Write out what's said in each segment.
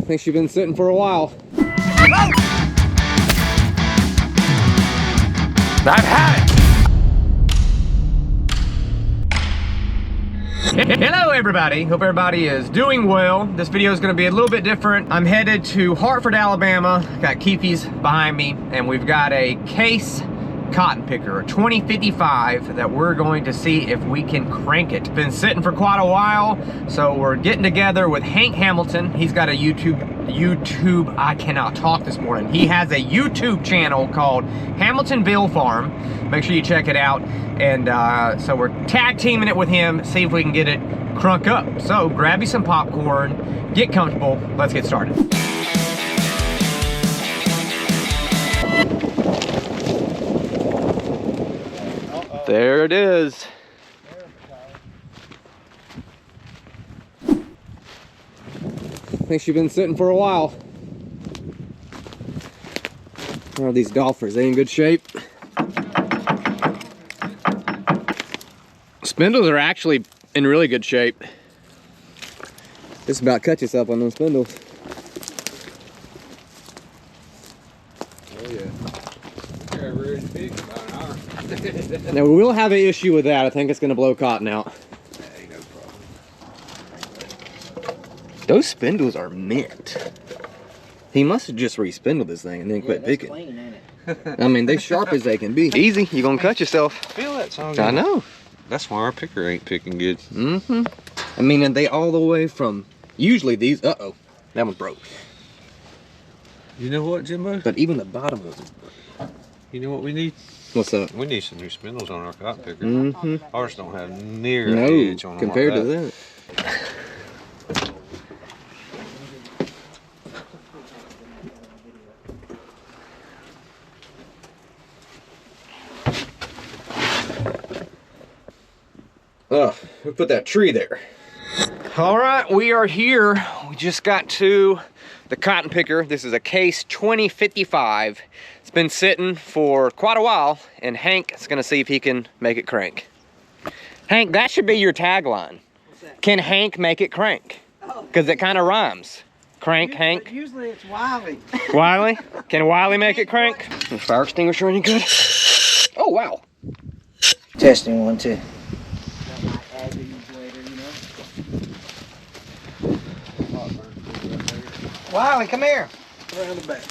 think she's been sitting for a while. I've had it! Hello everybody, hope everybody is doing well. This video is going to be a little bit different. I'm headed to Hartford, Alabama. Got Keefe's behind me, and we've got a case cotton picker, a 2055, that we're going to see if we can crank it. Been sitting for quite a while, so we're getting together with Hank Hamilton. He's got a YouTube, I cannot talk this morning. He has a YouTube channel called Hamiltonville Farm. Make sure you check it out. And so we're tag teaming it with him, see if we can get it crunk up. So grab you some popcorn, get comfortable, let's get started. There it is. I think she's been sitting for a while. Oh, these golfers, they in good shape. Spindles are actually in really good shape. Just about cut yourself on those spindles. Oh yeah. They're really big, about an hour. Now we will have an issue with that. I think it's gonna blow cotton out. That ain't no problem. Those spindles are mint. He must have just re-spindled this thing and then quit picking. Clean, ain't it? I mean, they sharp as they can be. Easy, you're gonna cut yourself. Feel that song. I know. That's why our picker ain't picking good. Mm-hmm. I mean, and they all the way from, usually these, uh-oh, that one's broke. You know what, Jimbo? But even the bottom was broke. You know what we need? What's up? We need some new spindles on our cotton picker. Mm-hmm. Ours don't have near No, an edge on them compared like to that. We put that tree there. All right, we are here. We just got to the cotton picker. This is a Case 2055. It's been sitting for quite a while, and Hank is gonna see if he can make it crank. Hank, that should be your tagline. What's that? Can Hank make it crank? Because it kind of rhymes. Crank, Hank. Usually it's Wiley. Wiley? Can Wiley make it crank? Is fire extinguisher any good? Oh, wow. Testing 1, 2. Wiley, come here. Around the back.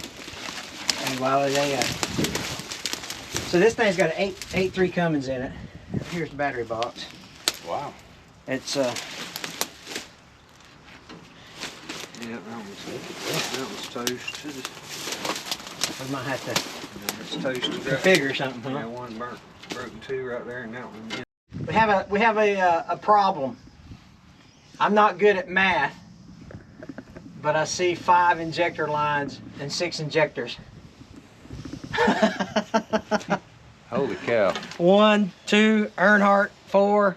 And Wiley, they got. So this thing's got an 8.3 Cummins in it. Here's the battery box. Wow. It's Yeah, that was toasted. we might have to It's toasted. configure something, huh? Yeah, one broken two right there, and that one. Yeah. We have a problem. I'm not good at math, but I see 5 injector lines and 6 injectors. Holy cow. 1, 2, Earnhardt, 4.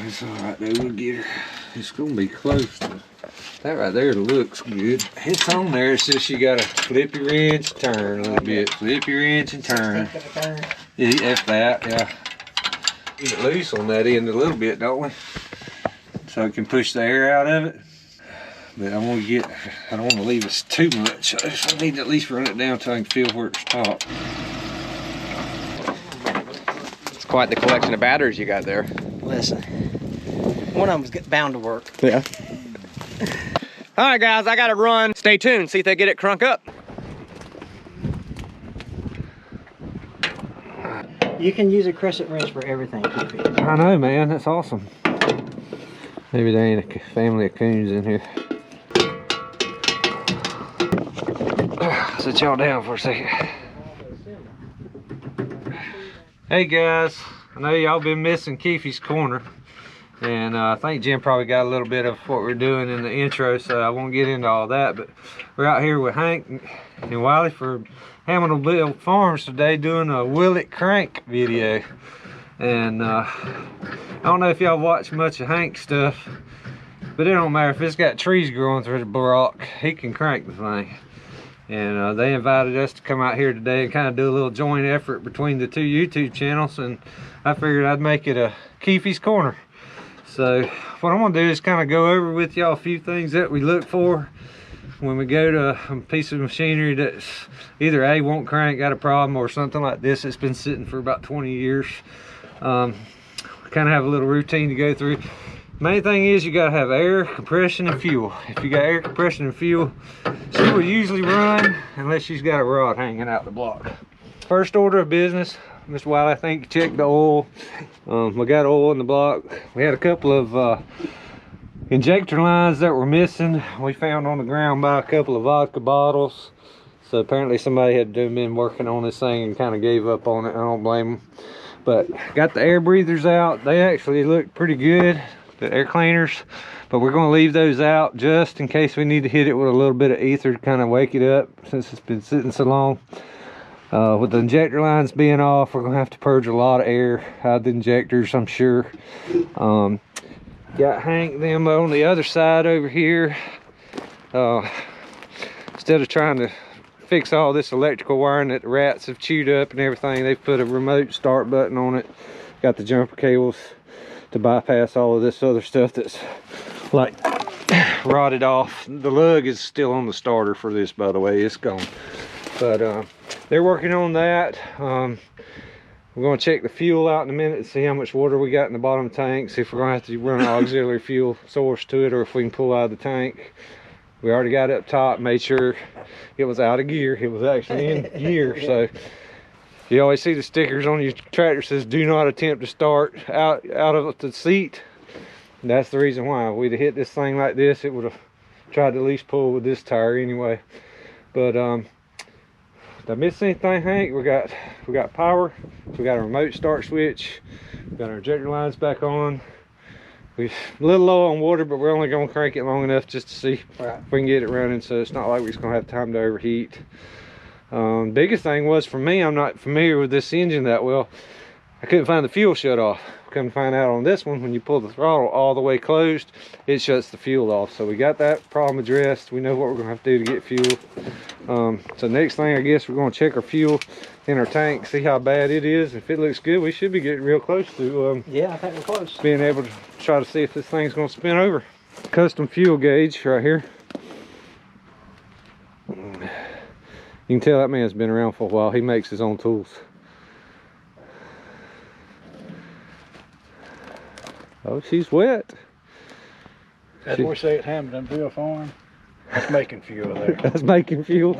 It's all right, though. We'll get her. It's gonna be close to that right there. Looks good. It's on there. It says you gotta flip your wrench, turn a little bit, flip your wrench and turn. Yeah, that's that. Yeah. Get it loose on that end a little bit, don't we? So it can push the air out of it. But I want to get. I don't want to leave us too much. So I need to at least run it down so I can feel where it's stopped. It's quite the collection of batteries you got there. Listen, one of them's bound to work. Yeah. All right, guys, I gotta run. Stay tuned, see if they get it crunk up. You can use a crescent wrench for everything, Keefe. I know, man. That's awesome. Maybe there ain't a family of coons in here. Sit y'all down for a second. Hey guys, I know y'all been missing Keefe's Corner, and I think Jim probably got a little bit of what we're doing in the intro, so I won't get into all that. But we're out here with Hank and Wiley for Hamiltonville Farms today doing a Will It Crank video. And I don't know if y'all watch much of Hank's stuff, but it don't matter if it's got trees growing through the rock, he can crank the thing. And they invited us to come out here today and kind of do a little joint effort between the two YouTube channels, and I figured I'd make it a Keefe's Corner. So what I'm gonna do is kind of go over with y'all a few things that we look for when we go to a piece of machinery that's either A, won't crank, got a problem, or something like this that's been sitting for about 20 years. We kind of have a little routine to go through. Main thing is you gotta have air, compression, and fuel. If you got air, compression, and fuel, she will usually run unless she's got a rod hanging out the block. First order of business, Mr. Wiley, I think you checked the oil. We got oil in the block. We had a couple of injector lines that were missing. We found on the ground by a couple of vodka bottles. So apparently somebody had been working on this thing and kind of gave up on it. I don't blame them. But got the air breathers out. They actually look pretty good, the air cleaners. But we're gonna leave those out just in case we need to hit it with a little bit of ether to kind of wake it up since it's been sitting so long. With the injector lines being off, we're gonna have to purge a lot of air out of the injectors, I'm sure. Got Hank them on the other side over here. Instead of trying to fix all this electrical wiring that the rats have chewed up and everything, they've put a remote start button on it. Got the jumper cables to bypass all of this other stuff that's like rotted off. The lug is still on the starter for this, by the way, it's gone. But they're working on that. We're going to check the fuel out in a minute and see how much water we got in the bottom of the tank, see if we're going to have to run an auxiliary fuel source to it or if we can pull out of the tank. We already got it up top, made sure it was out of gear. It was actually in gear. So you always see the stickers on your tractor says do not attempt to start out of the seat. And that's the reason why. If we'd have hit this thing like this, it would have tried to at least pull with this tire anyway. But did I miss anything, Hank? We got power. We got a remote start switch. We got our injector lines back on. We're a little low on water, but we're only going to crank it long enough just to see if we can get it running. So it's not like we're just going to have time to overheat. Biggest thing was for me, I'm not familiar with this engine that well. I couldn't find the fuel shut off. Come to find out on this one, when you pull the throttle all the way closed, it shuts the fuel off. So we got that problem addressed. We know what we're gonna have to do to get fuel. So next thing, I guess we're gonna check our fuel in our tank, see how bad it is. If it looks good, we should be getting real close to yeah, I think we're close. Being able to try to see if this thing's gonna spin over. Custom fuel gauge right here. You can tell that man's been around for a while. He makes his own tools. Oh, she's wet. That's what we say at Hamiltonville Farm. That's making fuel there. That's making fuel?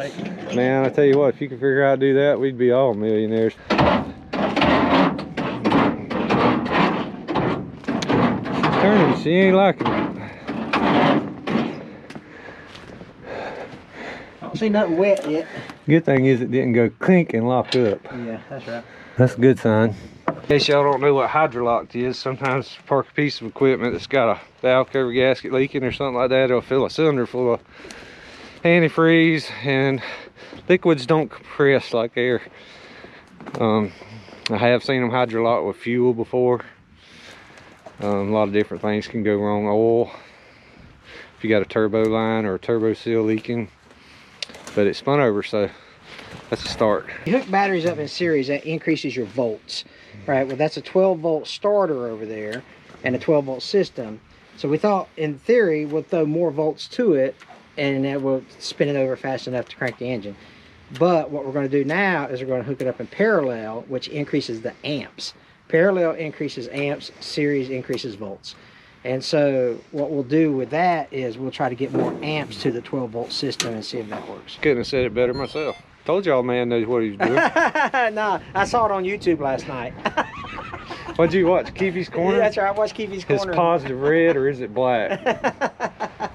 Man, I tell you what, if you can figure out how to do that, we'd be all millionaires. She's turning, she ain't liking it. I don't see nothing wet yet. Good thing is it didn't go clink and lock up. Yeah, that's right. That's a good sign. In case y'all don't know what hydrolocked is, sometimes park a piece of equipment that's got a valve cover gasket leaking or something like that, it'll fill a cylinder full of antifreeze, and liquids don't compress like air. I have seen them hydrolock with fuel before. A lot of different things can go wrong. Oil, if you got a turbo line or a turbo seal leaking, but it spun over, so that's a start. You hook batteries up in series, that increases your volts. Right, well that's a 12-volt starter over there and a 12-volt system. So we thought, in theory, we'll throw more volts to it and that will spin it over fast enough to crank the engine. But what we're going to do now is we're going to hook it up in parallel, which increases the amps. Parallel increases amps, series increases volts. And so what we'll do with that is we'll try to get more amps to the 12-volt system and see if that works. Couldn't have said it better myself. Told y'all man knows what he's doing. Nah, I saw it on YouTube last night. What'd you watch, Keefe's Corner? Yeah, that's right, I watched Keefe's Corner. Is positive red or is it black?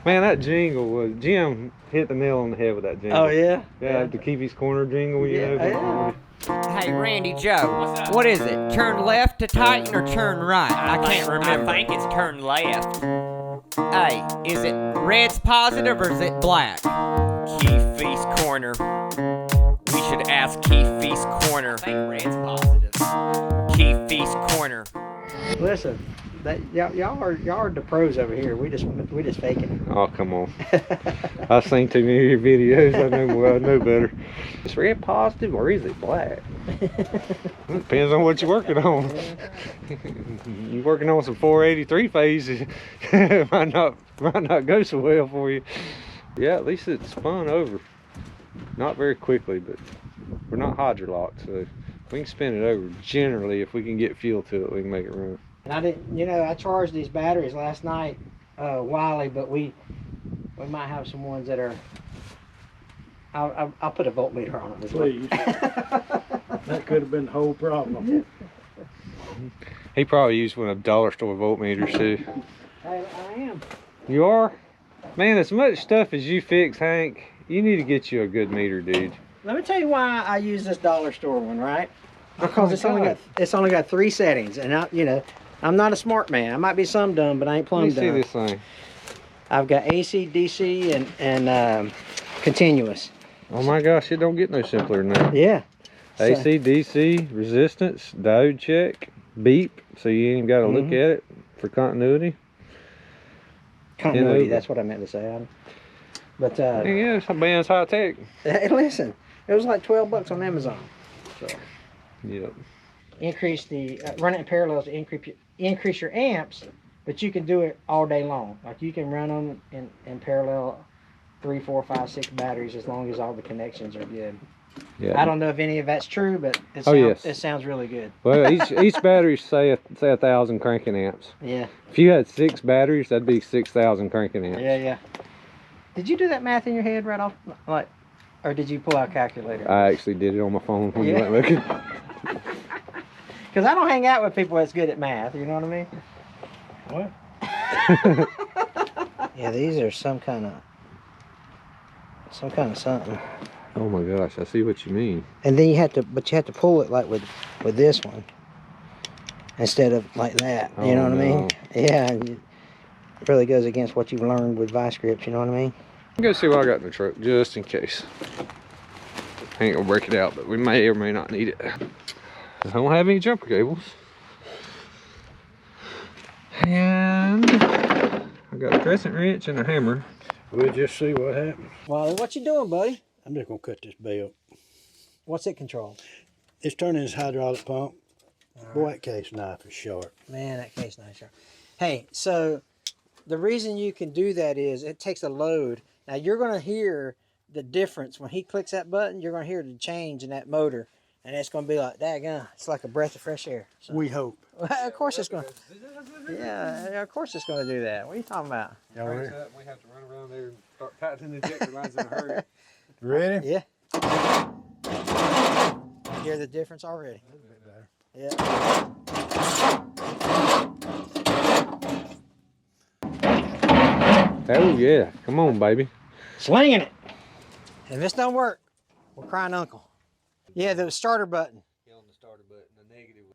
Man, that jingle was, Jim hit the nail on the head with that jingle. Oh yeah? Yeah, the Keefe's Corner jingle, you know. Hey, Randy Joe, what is it? Turn left to tighten or turn right? I can't remember. I think it's turn left. Hey, is it red's positive or is it black? Keefe's Corner. We should ask Keefe's Corner. I think red's positive. Keefe's Corner. Listen, Y'all are the pros over here. We just faking it. Oh, come on. I've seen too many of your videos. I know better. It's red positive or is it black? It depends on what you're working on. You're working on some 483 phase. It might not go so well for you. Yeah, at least it's spun over. Not very quickly, but we're not hydrolocked, so we can spin it over. Generally, if we can get fuel to it, we can make it run. And I didn't, I charged these batteries last night, Wiley, but we might have some ones that are. I'll put a voltmeter on them. Please. That could have been the whole problem. He probably used one of dollar store voltmeters too. I am. You are? Man, as much stuff as you fix, Hank, you need to get you a good meter, dude. Let me tell you why I use this dollar store one, right? Because it's only got 3 settings, and I'm not a smart man. I might be some dumb, but I ain't plumb dumb. Let me see this thing. I've got AC, DC, and continuous. Oh my gosh, it don't get no simpler than that. Yeah. AC, DC, resistance, diode check, beep, so you ain't even got to look at it for continuity. Continuity, that's what I meant to say, Adam. But yeah, it's high tech. Hey, listen, it was like $12 on Amazon. So yep. Increase the run it in parallels to increase your amps, but you can do it all day long. Like you can run them in parallel, 3, 4, 5, 6 batteries as long as all the connections are good. Yeah. I don't know if any of that's true, but it sounds really good. Well, each battery say 1,000 cranking amps. Yeah. If you had 6 batteries, that'd be 6,000 cranking amps. Yeah. Did you do that math in your head right off, or did you pull out a calculator? I actually did it on my phone when you went looking. Because I don't hang out with people that's good at math. You know what I mean? What? Yeah, these are some kind of something. Oh my gosh, I see what you mean. And then you have to pull it like with this one instead of like that. You know what I mean? Yeah, it really goes against what you've learned with vice grips. You know what I mean? I'm gonna see what I got in the truck just in case. I ain't gonna break it out, but we may or may not need it. I don't have any jumper cables. And I got a crescent wrench and a hammer. We'll just see what happens. Wally, what you doing, buddy? I'm just gonna cut this belt. What's it control? It's turning this hydraulic pump. Boy, that case knife is sharp. Man, that case knife sharp. Hey, so the reason you can do that is it takes a load. Now you're gonna hear the difference when he clicks that button. You're gonna hear the change in that motor, and it's gonna be like daggone. It's like a breath of fresh air. So, We hope. of course it's gonna. Yeah, of course it's gonna do that. What are you talking about? Y'all ready? We have to run around there and start tightening the ejector lines in a hurry. Ready? Yeah. You hear the difference already? A little bit better. Yeah. Oh yeah, come on, baby. Slinging it. If this don't work, we're crying uncle. Yeah, the starter button. On the starter button, the negative.